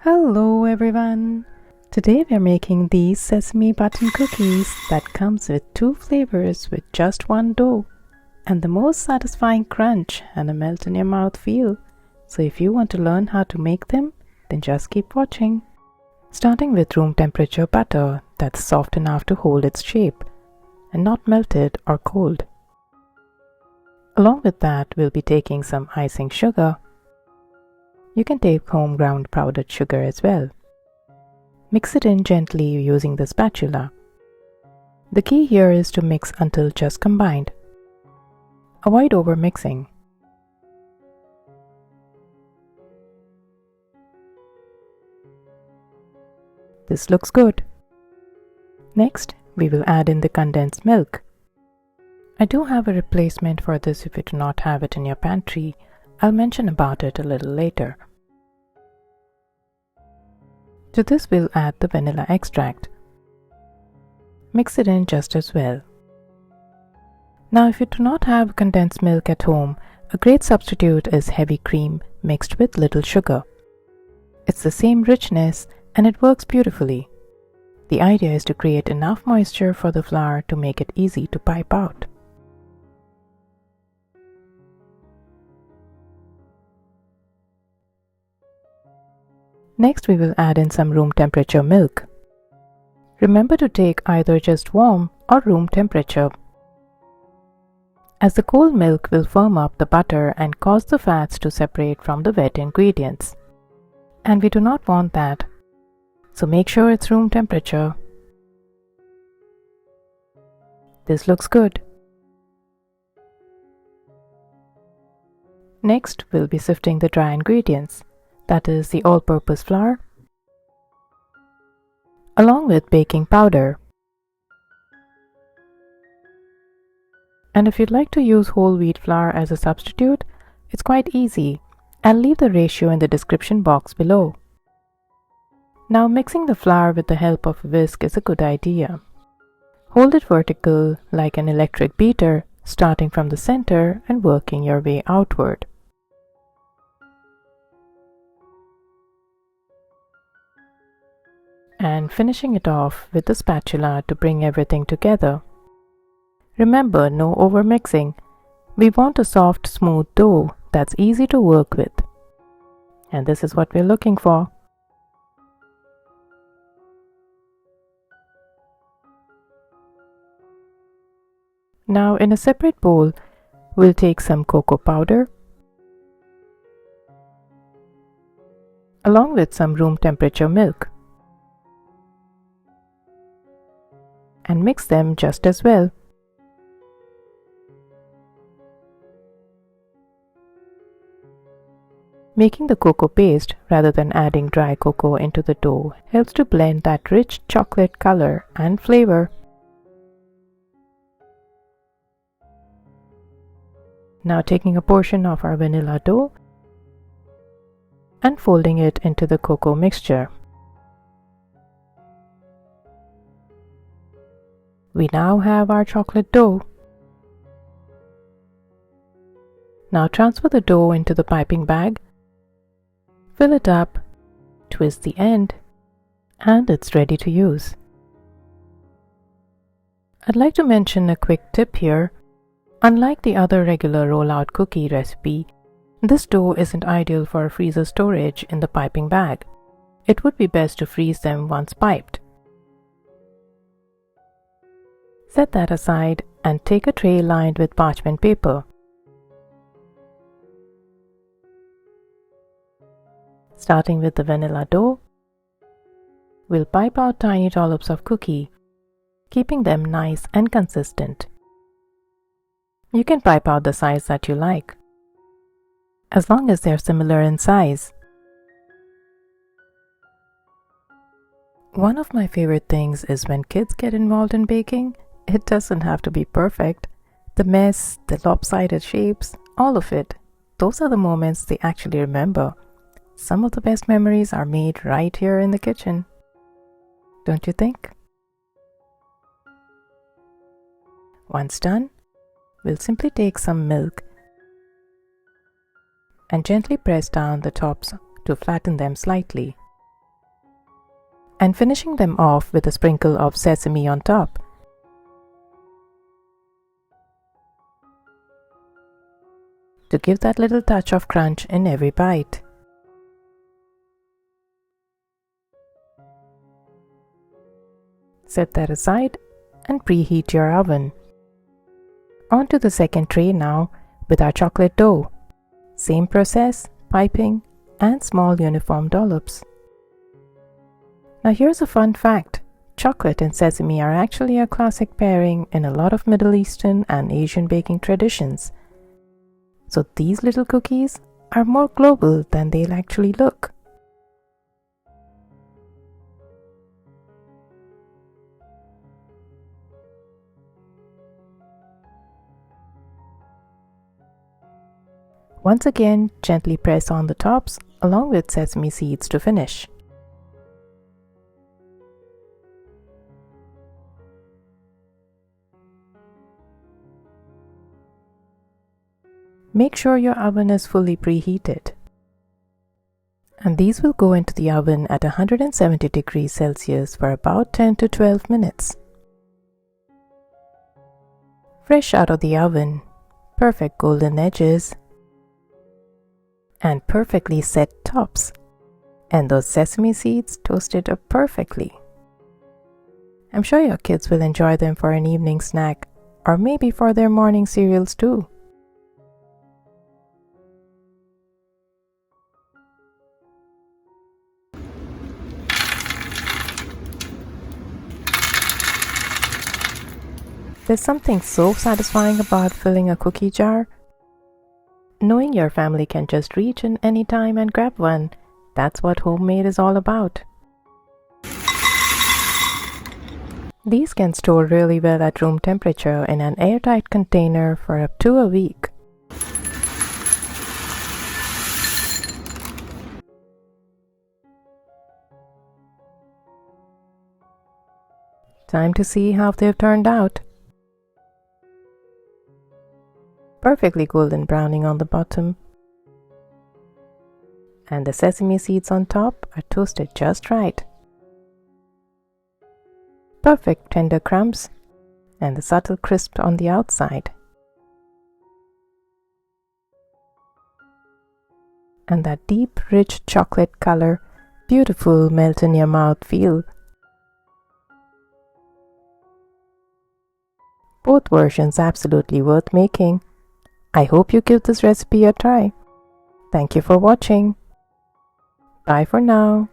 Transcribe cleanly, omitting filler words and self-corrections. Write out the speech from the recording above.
Hello everyone! Today we are making these sesame button cookies that comes with two flavors with just one dough and the most satisfying crunch and a melt in your mouth feel. So if you want to learn how to make them, then just keep watching. Starting with room temperature butter that's soft enough to hold its shape and not melted or cold. Along with that, we'll be taking some icing sugar. You can take home ground powdered sugar as well. Mix it in gently using the spatula. The key here is to mix until just combined. Avoid over mixing. This looks good. Next, we will add in the condensed milk. I do have a replacement for this if you do not have it in your pantry. I'll mention about it a little later. To this we'll add the vanilla extract. Mix it in just as well. Now if you do not have condensed milk at home, a great substitute is heavy cream mixed with little sugar. It's the same richness and it works beautifully. The idea is to create enough moisture for the flour to make it easy to pipe out. Next we will add in some room temperature milk. Remember to take either just warm or room temperature, as the cold milk will firm up the butter and cause the fats to separate from the wet ingredients. And we do not want that, so make sure it's room temperature. This looks good. Next we'll be sifting the dry ingredients. That is the all-purpose flour, along with baking powder. And if you'd like to use whole wheat flour as a substitute, it's quite easy. I'll leave the ratio in the description box below. Now mixing the flour with the help of a whisk is a good idea. Hold it vertical like an electric beater, starting from the center and working your way outward. And finishing it off with the spatula to bring everything together. Remember, no overmixing. We want a soft, smooth dough that's easy to work with. And this is what we're looking for. Now in a separate bowl, we'll take some cocoa powder along with some room temperature milk and mix them just as well. Making the cocoa paste rather than adding dry cocoa into the dough helps to blend that rich chocolate color and flavor. Now taking a portion of our vanilla dough and folding it into the cocoa mixture. We now have our chocolate dough. Now transfer the dough into the piping bag, fill it up, twist the end, and it's ready to use. I'd like to mention a quick tip here. Unlike the other regular rollout cookie recipe, this dough isn't ideal for freezer storage in the piping bag. It would be best to freeze them once piped. Set that aside and take a tray lined with parchment paper. Starting with the vanilla dough, we'll pipe out tiny dollops of cookie, keeping them nice and consistent. You can pipe out the size that you like, as long as they're similar in size. One of my favorite things is when kids get involved in baking. It doesn't have to be perfect. The mess, the lopsided shapes, all of it. Those are the moments they actually remember. Some of the best memories are made right here in the kitchen. Don't you think? Once done, we'll simply take some milk and gently press down the tops to flatten them slightly. and finishing them off with a sprinkle of sesame on top. To give that little touch of crunch in every bite. Set that aside and preheat your oven. On to the second tray now with our chocolate dough. Same process, piping and small uniform dollops. Now here's a fun fact. Chocolate and sesame are actually a classic pairing in a lot of Middle Eastern and Asian baking traditions. So these little cookies are more global than they'll actually look. Once again, gently press on the tops along with sesame seeds to finish. Make sure your oven is fully preheated. And these will go into the oven at 170 degrees Celsius for about 10 to 12 minutes. Fresh out of the oven, perfect golden edges, and perfectly set tops. And those sesame seeds toasted up perfectly. I'm sure your kids will enjoy them for an evening snack or maybe for their morning cereals too. There's something so satisfying about filling a cookie jar. Knowing your family can just reach in any time and grab one, that's what homemade is all about. These can store really well at room temperature in an airtight container for up to a week. Time to see how they've turned out. Perfectly golden browning on the bottom. And the sesame seeds on top are toasted just right. Perfect tender crumbs and the subtle crisp on the outside. And that deep, rich chocolate color, beautiful melt in your mouth feel. Both versions absolutely worth making. I hope you give this recipe a try. Thank you for watching. Bye for now.